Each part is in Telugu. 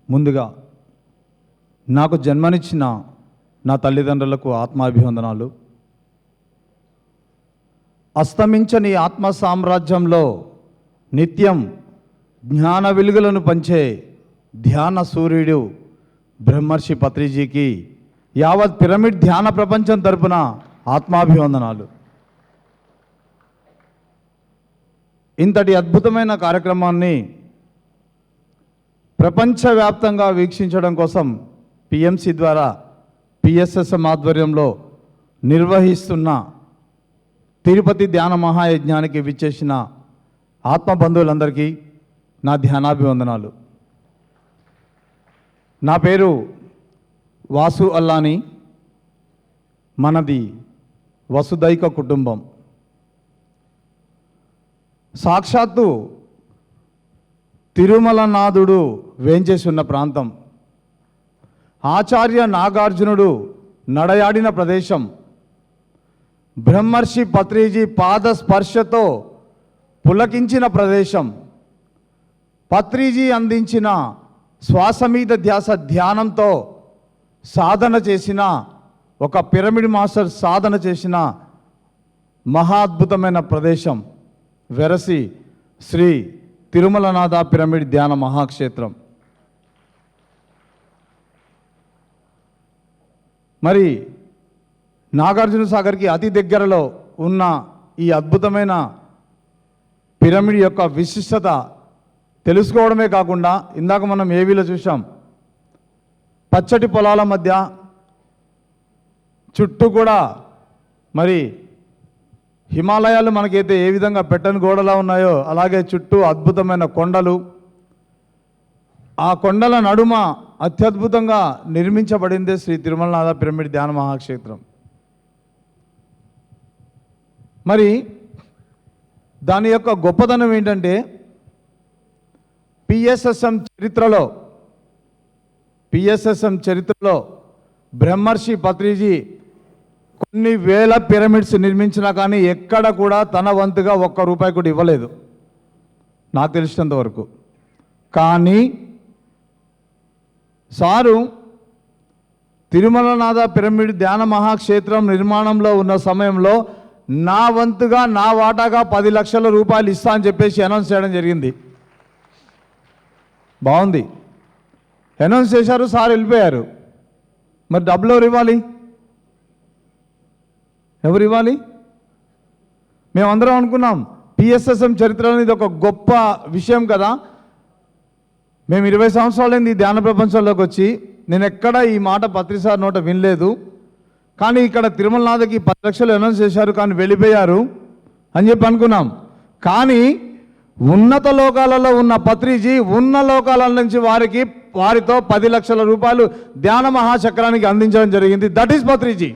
ముందుగా నాకు జన్మనిచ్చిన నా తల్లిదండ్రులకు ఆత్మాభివందనాలు. అస్తమించని ఆత్మ సామ్రాజ్యంలో నిత్యం జ్ఞాన వెలుగులను పంచే ధ్యాన సూర్యుడు బ్రహ్మర్షి పత్రిజీకి యావత్ పిరమిడ్ ధ్యాన ప్రపంచం తరపున ఆత్మాభివందనాలు. ఇంతటి అద్భుతమైన కార్యక్రమాన్ని ప్రపంచవ్యాప్తంగా వీక్షించడం కోసం పిఎంసి ద్వారా పిఎస్ఎస్ఎం ఆధ్వర్యంలో నిర్వహిస్తున్న తిరుపతి ధ్యాన మహాయజ్ఞానికి విచ్చేసిన ఆత్మబంధువులందరికీ నా ధ్యానాభివందనాలు. నా పేరు వాసు అల్లాని. మనది వసుదైక కుటుంబం. సాక్షాత్తు తిరుమలనాథుడు వేంచేసి ఉన్న ప్రాంతం, ఆచార్య నాగార్జునుడు నడయాడిన ప్రదేశం, బ్రహ్మర్షి పత్రిజీ పాద స్పర్శతో పులకించిన ప్రదేశం, పత్రిజీ అందించిన శ్వాస మీద ధ్యాస ధ్యానంతో సాధన చేసిన ఒక పిరమిడ్ మాస్టర్ సాధన చేసిన మహాద్భుతమైన ప్రదేశం వెరసి శ్రీ తిరుమలనాథ పిరమిడ్ ధ్యాన మహాక్షేత్రం. మరి నాగార్జున సాగర్కి అతి దగ్గరలో ఉన్న ఈ అద్భుతమైన పిరమిడ్ యొక్క విశిష్టత తెలుసుకోవడమే కాకుండా, ఇందాక మనం ఏవీలో చూసాం, పచ్చటి పొలాల మధ్య చుట్టూ కూడా మరి హిమాలయాలు మనకైతే ఏ విధంగా పెట్టని గోడలా ఉన్నాయో అలాగే చుట్టూ అద్భుతమైన కొండలు, ఆ కొండల నడుమ అత్యద్భుతంగా నిర్మించబడిందే శ్రీ తిరుమలనాథ పిరమిడ్ ధ్యాన మహాక్షేత్రం. మరి దాని యొక్క గొప్పతనం ఏంటంటే, పిఎస్ఎస్ఎం చరిత్రలో బ్రహ్మర్షి పత్రిజీ కొన్ని వేల పిరమిడ్స్ నిర్మించినా కానీ ఎక్కడ కూడా తన వంతుగా ₹1 కూడా ఇవ్వలేదు నాకు తెలిసినంత వరకు. కానీ సారు తిరుమలనాథ పిరమిడ్ ధ్యాన మహాక్షేత్రం నిర్మాణంలో ఉన్న సమయంలో నా వంతుగా నా వాటాగా ₹10 లక్షల ఇస్తా అని చెప్పేసి అనౌన్స్ చేయడం జరిగింది. బాగుంది, అనౌన్స్ చేశారు, సార్ వెళ్ళిపోయారు. మరి డబ్బులు ఎవరు ఇవ్వాలి? మేమందరం అనుకున్నాం పిఎస్ఎస్ఎం చరిత్రలో ఇది ఒక గొప్ప విషయం కదా. మేము 20 సంవత్సరాలైంది ఈ ధ్యాన ప్రపంచంలోకి వచ్చి, నేను ఎక్కడ ఈ మాట పత్రిసార్ నోట వినలేదు. కానీ ఇక్కడ తిరుమలనాథకి 10 లక్షలు అనౌన్స్ చేశారు కానీ వెళ్ళిపోయారు అని చెప్పి అనుకున్నాం. కానీ ఉన్నత లోకాలలో ఉన్న పత్రిజీ ఉన్న లోకాల నుంచి వారితో ₹10 లక్షల ధ్యాన మహాచక్రానికి అందించడం జరిగింది. That is Patriji.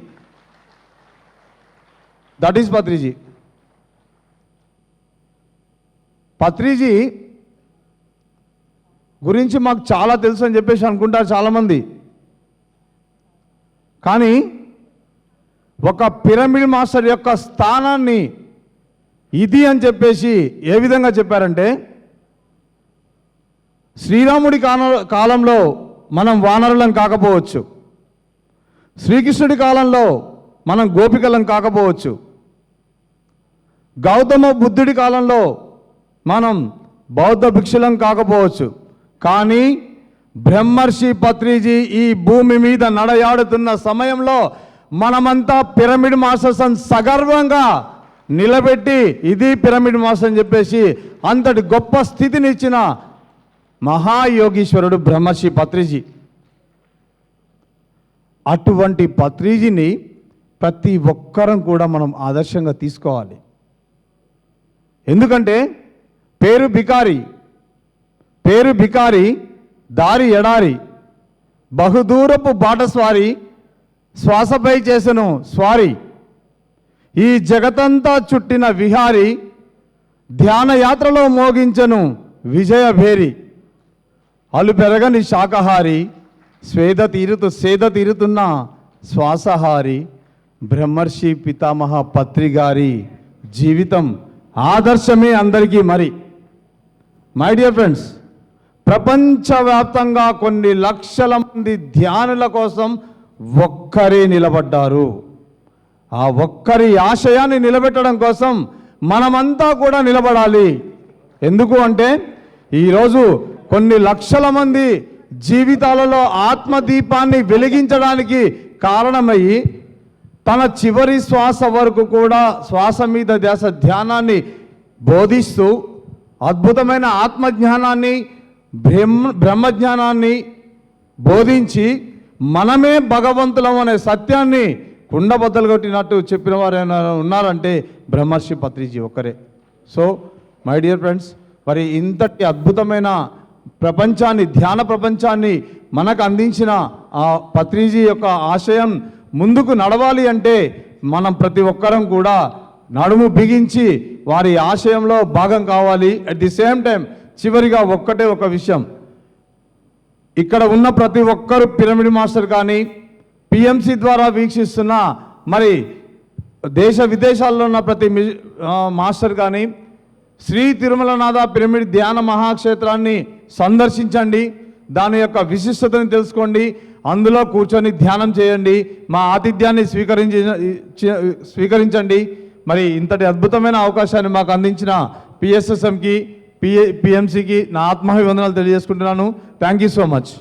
పత్రిజీ గురించి మాకు చాలా తెలుసు అని చెప్పేసి అనుకుంటారు చాలామంది. కానీ ఒక పిరమిడ్ మాస్టర్ యొక్క స్థానాన్ని ఇది అని చెప్పేసి ఏ విధంగా చెప్పారంటే, శ్రీరాముడి కాలంలో మనం వానరులం కాకపోవచ్చు, శ్రీకృష్ణుడి కాలంలో మనం గోపికలం కాకపోవచ్చు, గౌతమ బుద్ధుడి కాలంలో మనం బౌద్ధ భిక్షులం కాకపోవచ్చు, కానీ బ్రహ్మర్షి పత్రిజీ ఈ భూమి మీద నడయాడుతున్న సమయంలో మనమంతా పిరమిడ్ మాస్టర్స్ అని సగర్వంగా నిలబెట్టి ఇది పిరమిడ్ మాస్టర్ అని చెప్పేసి అంతటి గొప్ప స్థితిని ఇచ్చిన మహాయోగీశ్వరుడు బ్రహ్మర్షి పత్రిజీ. అటువంటి పత్రిజీని ప్రతి ఒక్కరం కూడా మనం ఆదర్శంగా తీసుకోవాలి. ఎందుకంటే పేరు బికారి, దారి ఎడారి, బహుదూరపు బాటస్వారి, శ్వాసపై చేసెను స్వారి, ఈ జగతంతా చుట్టిన విహారి, ధ్యాన యాత్రలో మోగించను విజయభేరి, అలు పెరగని శాకాహారి, సేద తీరుతున్న శ్వాసహారి, బ్రహ్మర్షి పితామహ పత్రిగారి జీవితం ఆదర్శమే అందరికీ. మరి మై డియర్ ఫ్రెండ్స్, ప్రపంచవ్యాప్తంగా కొన్ని లక్షల మంది ధ్యానుల కోసం ఒక్కరే నిలబడ్డారు. ఆ ఒక్కరి ఆశయాన్ని నిలబెట్టడం కోసం మనమంతా కూడా నిలబడాలి. ఎందుకు అంటే ఈరోజు కొన్ని లక్షల మంది జీవితాలలో ఆత్మదీపాన్ని వెలిగించడానికి కారణమయ్యి తన చివరి శ్వాస వరకు కూడా శ్వాస మీద ధ్యానాన్ని బోధిస్తూ అద్భుతమైన ఆత్మజ్ఞానాన్ని బ్రహ్మజ్ఞానాన్ని బోధించి మనమే భగవంతులం అనే సత్యాన్ని కుండబద్దలు కొట్టినట్టు చెప్పిన వారు ఉన్నారంటే బ్రహ్మర్షి పత్రిజీ ఒక్కరే. సో మై డియర్ ఫ్రెండ్స్, మరి ఇంతటి అద్భుతమైన ప్రపంచాన్ని, ధ్యాన ప్రపంచాన్ని మనకు అందించిన ఆ పత్రిజీ యొక్క ఆశయం ముందుకు నడవాలి అంటే మనం ప్రతి ఒక్కరం కూడా నడుము బిగించి వారి ఆశయంలో భాగం కావాలి. అట్ ది సేమ్ టైం చివరిగా ఒక్కటే ఒక విషయం, ఇక్కడ ఉన్న ప్రతి ఒక్కరు పిరమిడ్ మాస్టర్ కానీ పిఎంసి ద్వారా వీక్షిస్తున్న మరి దేశ విదేశాల్లో ఉన్న ప్రతి మాస్టర్ కానీ శ్రీ తిరుమలనాథ పిరమిడ్ ధ్యాన మహాక్షేత్రాన్ని సందర్శించండి, దాని యొక్క విశిష్టతను తెలుసుకోండి, అందులో కూర్చొని ధ్యానం చేయండి, మా ఆతిథ్యాన్ని స్వీకరించండి. మరి ఇంతటి అద్భుతమైన అవకాశాన్ని మాకు అందించిన పిఎస్ఎస్ఎంకి పిఎంసికి నా ఆత్మాభివందనాలు తెలియజేసుకుంటున్నాను. Thank you so much.